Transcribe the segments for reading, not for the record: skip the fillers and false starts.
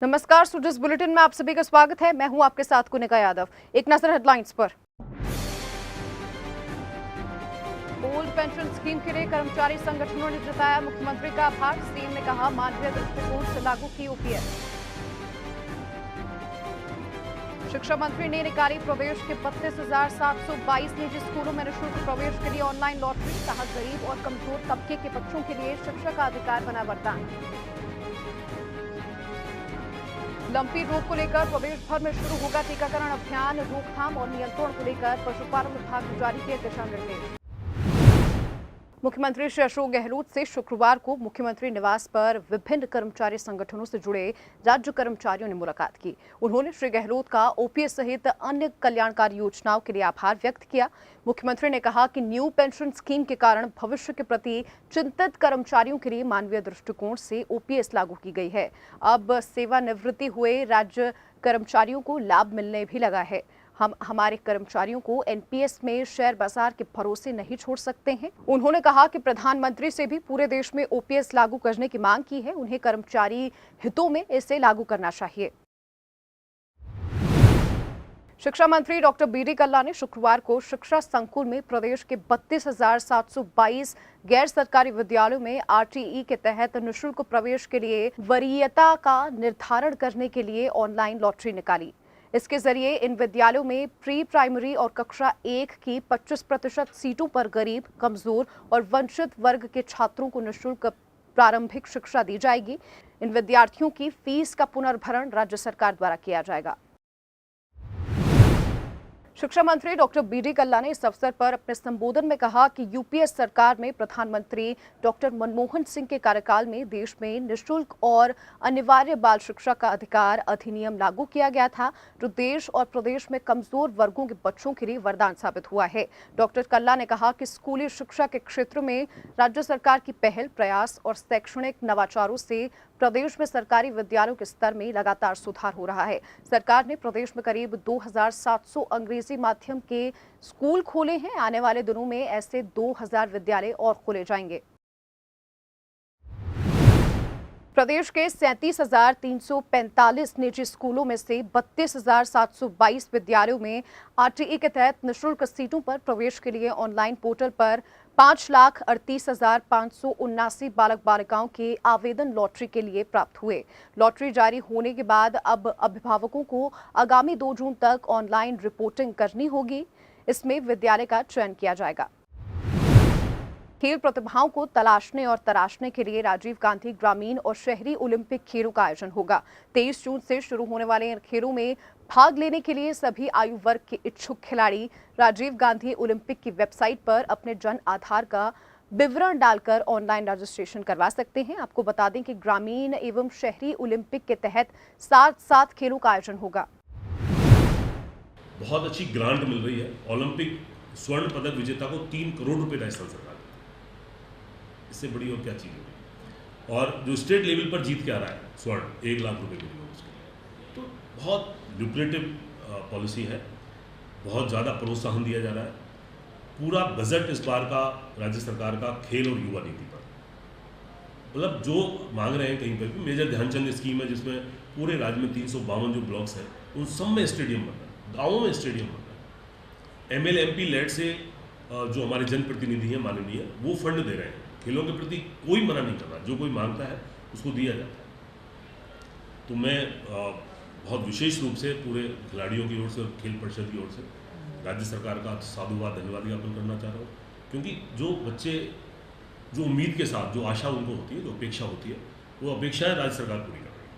नमस्कार, सूरज बुलेटिन में आप सभी का स्वागत है। मैं हूं आपके साथ कुनिका यादव। एक नजर हेडलाइंस पर। ओल्ड पेंशन स्कीम के लिए कर्मचारी संगठनों ने जताया मुख्यमंत्री का आभार। सीएम ने कहा मानवीय दृष्टिकोण से लागू की ओपीएस। शिक्षा मंत्री ने निकाली प्रवेश के 32,722 निजी स्कूलों में निःशुल्क प्रवेश के लिए ऑनलाइन लॉटरी। कहा गरीब और कमजोर तबके के बच्चों के लिए शिक्षा का अधिकार बना वरदान। लंपी रोग को लेकर प्रदेश भर में शुरू होगा टीकाकरण अभियान। रोकथाम और नियंत्रण को लेकर पशुपालन विभाग ने जारी किए दिशा निर्देश। मुख्यमंत्री श्री अशोक गहलोत से शुक्रवार को मुख्यमंत्री निवास पर विभिन्न कर्मचारी संगठनों से जुड़े राज्य कर्मचारियों ने मुलाकात की। उन्होंने श्री गहलोत का ओपीएस सहित अन्य कल्याणकारी योजनाओं के लिए आभार व्यक्त किया। मुख्यमंत्री ने कहा कि न्यू पेंशन स्कीम के कारण भविष्य के प्रति चिंतित कर्मचारियों के लिए मानवीय दृष्टिकोण से ओपीएस लागू की गई है। अब सेवानिवृत्ति हुए राज्य कर्मचारियों को लाभ मिलने भी लगा है। हम हमारे कर्मचारियों को एनपीएस में शेयर बाजार के भरोसे नहीं छोड़ सकते हैं। उन्होंने कहा कि प्रधानमंत्री से भी पूरे देश में ओपीएस लागू करने की मांग की है। उन्हें कर्मचारी हितों में इसे लागू करना चाहिए। शिक्षा मंत्री डॉक्टर बी डी कल्ला ने शुक्रवार को शिक्षा संकुल में प्रदेश के 32,722 गैर सरकारी विद्यालयों में आरटीई के तहत निःशुल्क प्रवेश के लिए वरीयता का निर्धारण करने के लिए ऑनलाइन लॉटरी निकाली। इसके जरिए इन विद्यालयों में प्री प्राइमरी और कक्षा 1 की 25% सीटों पर गरीब, कमजोर और वंचित वर्ग के छात्रों को निःशुल्क प्रारंभिक शिक्षा दी जाएगी। इन विद्यार्थियों की फीस का पुनर्भरण राज्य सरकार द्वारा किया जाएगा। शिक्षा मंत्री डॉक्टर बी डी कल्ला ने इस अवसर पर अपने संबोधन में कहा कि यूपीए सरकार में प्रधानमंत्री डॉक्टर मनमोहन सिंह के कार्यकाल में देश में निःशुल्क और अनिवार्य बाल शिक्षा का अधिकार अधिनियम लागू किया गया था, जो देश और प्रदेश में कमजोर वर्गों के बच्चों के लिए वरदान साबित हुआ है। डॉक्टर कल्ला ने कहा कि स्कूली शिक्षा के क्षेत्र में राज्य सरकार की पहल, प्रयास और शैक्षणिक नवाचारों से प्रदेश में सरकारी विद्यालयों के स्तर में लगातार सुधार हो रहा है। सरकार ने प्रदेश में करीब 2,700 अंग्रेजी माध्यम के स्कूल खोले हैं। आने वाले दिनों में ऐसे 2,000 विद्यालय और खोले जाएंगे। प्रदेश के 37,345 निजी स्कूलों में से 32,722 विद्यालयों में आरटीई के तहत निःशुल्क सीटों पर प्रवेश के लिए ऑनलाइन पोर्टल पर 5,38,579 बालक बालिकाओं के आवेदन लॉटरी के लिए प्राप्त हुए। लॉटरी जारी होने के बाद अब अभिभावकों को आगामी 2 जून तक ऑनलाइन रिपोर्टिंग करनी होगी। इसमें विद्यालय का चयन किया जाएगा। खेल प्रतिभाओं को तलाशने और तराशने के लिए राजीव गांधी ग्रामीण और शहरी ओलंपिक खेलों का आयोजन होगा। 23 जून से शुरू होने वाले इन खेलों में भाग लेने के लिए सभी आयु वर्ग के इच्छुक खिलाड़ी राजीव गांधी ओलंपिक की वेबसाइट पर अपने जन आधार का विवरण डालकर ऑनलाइन रजिस्ट्रेशन करवा सकते हैं। आपको बता दें कि ग्रामीण एवं शहरी ओलंपिक के तहत 7 खेलों का आयोजन होगा। बहुत अच्छी ग्रांट मिल रही है। ओलंपिक स्वर्ण पदक विजेता को 3 करोड़ रुपए राजस्थान सरकार, इससे बड़ी और क्या चीज़ होगी। और जो स्टेट लेवल पर जीत के आ रहा है स्वर्ण 1 लाख रुपए मिलेगा उसके लिए, तो बहुत ल्यूक्रेटिव पॉलिसी है। बहुत ज़्यादा प्रोत्साहन दिया जा रहा है। पूरा बजट इस बार का राज्य सरकार का खेल और युवा नीति पर, मतलब जो मांग रहे हैं कहीं पर भी। मेजर ध्यानचंद स्कीम है जिसमें पूरे राज्य में 352 जो ब्लॉक्स हैं उन सब में स्टेडियम बन रहा है, गाँवों में स्टेडियम बन रहा है। MLMP लेड से जो हमारे जनप्रतिनिधि हैं माननीय, वो फंड दे रहे हैं। खेलों के प्रति कोई मना नहीं कर रहा, जो कोई मांगता है उसको दिया जाता है। तो मैं बहुत विशेष रूप से पूरे खिलाड़ियों की ओर से और खेल परिषद की ओर से राज्य सरकार का साधुवाद धन्यवाद ज्ञापन करना चाह रहा हूँ, क्योंकि जो बच्चे जो उम्मीद के साथ, जो आशा उनको होती है, जो अपेक्षा होती है, वो अपेक्षाएं राज्य सरकार पूरी कर रही है।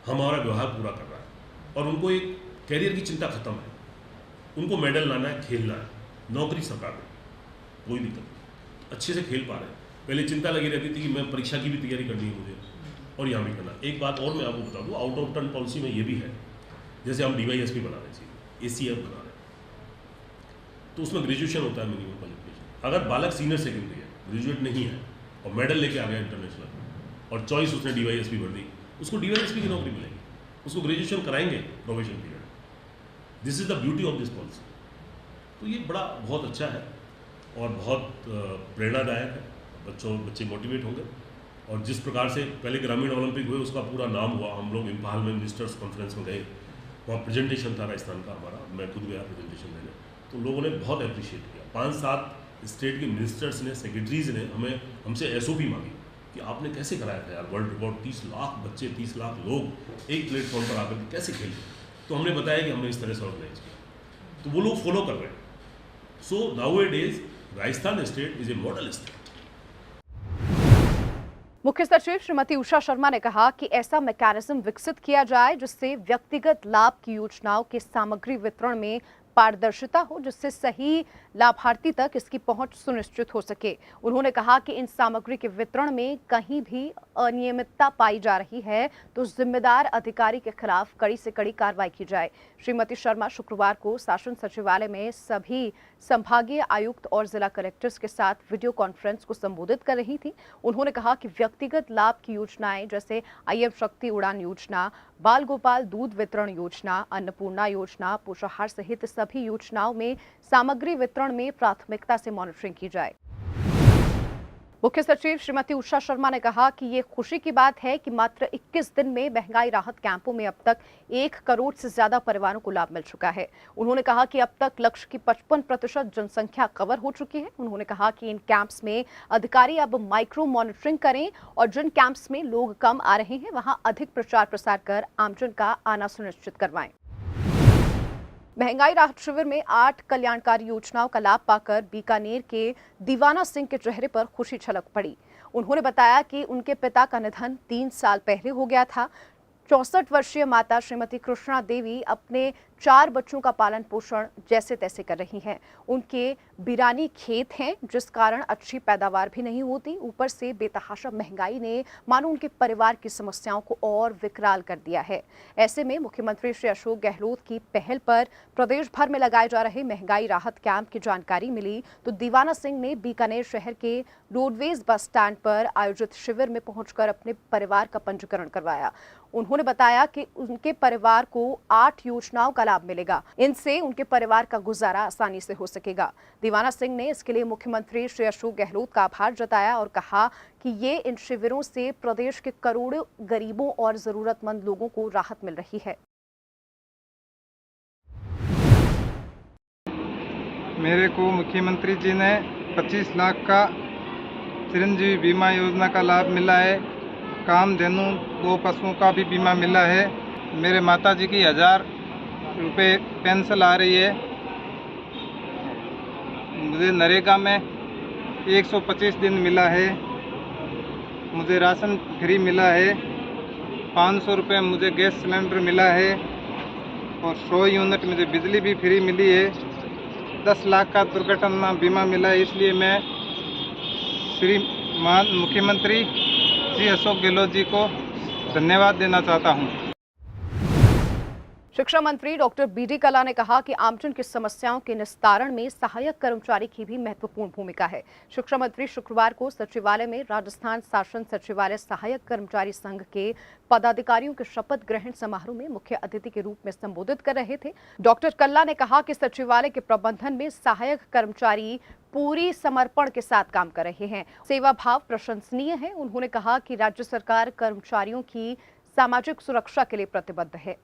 हमारा व्यवहार पूरा कर रहा है और उनको एक कैरियर की चिंता खत्म है। उनको मेडल लाना है, खेलना है, नौकरी सरकार में कोई दिक्कत नहीं, अच्छे से खेल पा रहे हैं। पहले चिंता लगी रहती थी कि मैं परीक्षा की भी तैयारी करनी है मुझे और यहाँ भी करना। एक बात और मैं आपको बता दूँ, आउट ऑफ टर्न पॉलिसी में ये भी है, जैसे हम DYSP बना रहे हैं, ACF बना रहे हैं, तो उसमें ग्रेजुएशन होता है मिनिमम क्वालिफिकेशन। अगर बालक सीनियर सेकेंडरी है, ग्रेजुएट नहीं है और मेडल लेके आ गया इंटरनेशनल और चॉइस उसने DYSP भर दी, उसको DYSP की नौकरी मिलेगी। उसको ग्रेजुएशन कराएंगे probation period. This is the beauty of this policy. तो ये बहुत अच्छा है और बहुत प्रेरणादायक है। बच्चे मोटिवेट होंगे और जिस प्रकार से पहले ग्रामीण ओलंपिक हुए उसका पूरा नाम हुआ, हम लोग इम्फाल में मिनिस्टर्स कॉन्फ्रेंस में गए, वहाँ प्रेजेंटेशन था राजस्थान का हमारा, मैं खुद गया प्रेजेंटेशन देने, तो लोगों ने बहुत अप्रिशिएट किया। 5-7 स्टेट के मिनिस्टर्स ने, सेक्रेटरीज ने हमसे SOP मांगी कि आपने कैसे कराया था यार, वर्ल्ड रिकॉर्ड 30 लाख बच्चे, 30 लाख लोग एक प्लेटफॉर्म पर आकर कैसे खेले। तो हमने बताया कि हमने इस तरह से ऑर्गेनाइज किया, तो वो लोग फॉलो कर रहे हैं। So nowadays Rajasthan state is a model state. मुख्य सचिव श्रीमती उषा शर्मा ने कहा कि ऐसा मैकेनिज्म विकसित किया जाए जिससे व्यक्तिगत लाभ की योजनाओं के सामग्री वितरण में पारदर्शिता हो, जिससे सही लाभार्थी तक इसकी पहुंच सुनिश्चित हो सके। उन्होंने कहा कि इन सामग्री के वितरण में कहीं भी अनियमितता पाई जा रही है तो जिम्मेदार अधिकारी के खिलाफ कड़ी से कड़ी कार्रवाई की जाए। श्रीमती शर्मा शुक्रवार को शासन सचिवालय में सभी संभागीय आयुक्त और जिला कलेक्टर्स के साथ वीडियो कॉन्फ्रेंस को संबोधित कर रही थी। उन्होंने कहा कि व्यक्तिगत लाभ की योजनाएं जैसे IM शक्ति उड़ान योजना, बाल गोपाल दूध वितरण योजना, अन्नपूर्णा योजना, पोषाहार सहित सभी योजनाओं में सामग्री वितरण में प्राथमिकता से मॉनिटरिंग की जाए। मुख्य सचिव श्रीमती उषा शर्मा ने कहा कि ये खुशी की बात है कि मात्र 21 दिन में महंगाई राहत कैंपों में अब तक 1 करोड़ से ज्यादा परिवारों को लाभ मिल चुका है। उन्होंने कहा कि अब तक लक्ष्य की 55% जनसंख्या कवर हो चुकी है। उन्होंने कहा कि इन कैंप्स में अधिकारी अब माइक्रो मॉनिटरिंग करें और जिन कैंप्स में लोग कम आ रहे हैं वहां अधिक प्रचार प्रसार कर आमजन का आना सुनिश्चित करवाएं। महंगाई राहत शिविर में 8 कल्याणकारी योजनाओं का लाभ पाकर बीकानेर के दीवाना सिंह के चेहरे पर खुशी झलक पड़ी। उन्होंने बताया कि उनके पिता का निधन 3 साल पहले हो गया था। 64 वर्षीय माता श्रीमती कृष्णा देवी अपने 4 बच्चों का पालन पोषण जैसे तैसे कर रही हैं। उनके बिरानी खेत हैं जिस कारण अच्छी पैदावार भी नहीं होती। ऊपर से बेतहाशा महंगाई ने मानो उनके परिवार की समस्याओं को और विकराल कर दिया है। ऐसे में मुख्यमंत्री श्री अशोक गहलोत की पहल पर प्रदेश भर में लगाए जा रहे महंगाई राहत कैंप की जानकारी मिली तो दीवाना सिंह ने बीकानेर शहर के रोडवेज बस स्टैंड पर आयोजित शिविर में पहुंचकर अपने परिवार का पंजीकरण करवाया। उन्होंने बताया कि उनके परिवार को 8 योजनाओं का लाभ मिलेगा। इनसे उनके परिवार का गुजारा आसानी से हो सकेगा। दीवाना सिंह ने इसके लिए मुख्यमंत्री श्री अशोक गहलोत का आभार जताया और कहा कि ये इन शिविरों से प्रदेश के करोड़ों गरीबों और जरूरतमंद लोगों को राहत मिल रही है। मेरे को मुख्यमंत्री जी ने 25 लाख का चिरंजीवी बीमा योजना का लाभ मिला है। कामधेनु 2 पशुओं का भी बीमा मिला है। मेरे माताजी की 1000 रुपये पेंशन आ रही है। मुझे नरेगा में 125 दिन मिला है। मुझे राशन फ्री मिला है। 500 रुपये मुझे गैस सिलेंडर मिला है और 100 यूनिट मुझे बिजली भी फ्री मिली है। 10 लाख का दुर्घटना बीमा मिला है। इसलिए मैं श्रीमान मुख्यमंत्री श्री अशोक गहलोत जी को धन्यवाद देना चाहता हूं। शिक्षा मंत्री डॉक्टर BD कल्ला ने कहा कि आमजन की समस्याओं के निस्तारण में सहायक कर्मचारी की भी महत्वपूर्ण भूमिका है। शिक्षा मंत्री शुक्रवार को सचिवालय में राजस्थान शासन सचिवालय सहायक कर्मचारी संघ के पदाधिकारियों के शपथ ग्रहण समारोह में मुख्य अतिथि के रूप में संबोधित कर रहे थे। डॉक्टर कल्ला ने कहा कि सचिवालय के प्रबंधन में सहायक कर्मचारी पूरी समर्पण के साथ काम कर रहे हैं। सेवा भाव प्रशंसनीय है। उन्होंने कहा कि राज्य सरकार कर्मचारियों की सामाजिक सुरक्षा के लिए प्रतिबद्ध है।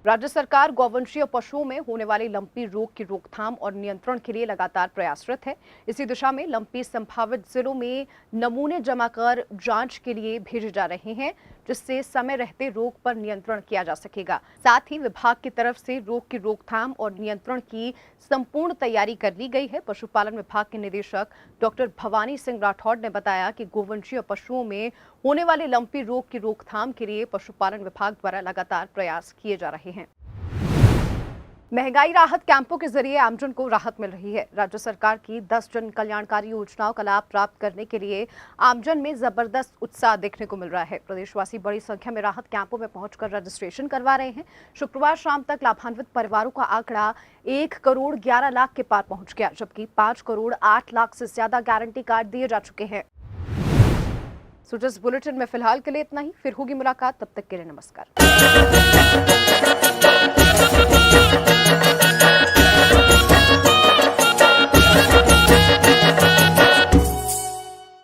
राज्य सरकार गौवंशीय पशुओं में होने वाली लंपी रोग की रोकथाम और नियंत्रण के लिए लगातार प्रयासरत है। इसी दिशा में लंपी संभावित जिलों में नमूने जमा कर जांच के लिए भेजे जा रहे हैं, जिससे समय रहते रोग पर नियंत्रण किया जा सकेगा। साथ ही विभाग की तरफ से रोग की रोकथाम और नियंत्रण की संपूर्ण तैयारी कर ली गई है। पशुपालन विभाग के निदेशक डॉक्टर भवानी सिंह राठौड़ ने बताया कि गोवंशीय पशुओं में होने वाले लंपी रोग की रोकथाम के लिए पशुपालन विभाग द्वारा लगातार प्रयास किए जा रहे हैं। महंगाई राहत कैंपों के जरिए आमजन को राहत मिल रही है। राज्य सरकार की 10 जन कल्याणकारी योजनाओं का लाभ प्राप्त करने के लिए आमजन में जबरदस्त उत्साह देखने को मिल रहा है। प्रदेशवासी बड़ी संख्या में राहत कैंपों में पहुंचकर रजिस्ट्रेशन करवा रहे हैं। शुक्रवार शाम तक लाभान्वित परिवारों का आंकड़ा 1 करोड़ 11 लाख के पार पहुंच गया, जबकि 5 करोड़ 8 लाख से ज्यादा गारंटी कार्ड दिए जा चुके हैं। सुजस बुलेटिन में फिलहाल के लिए इतना ही। फिर होगी मुलाकात, तब तक के लिए नमस्कार।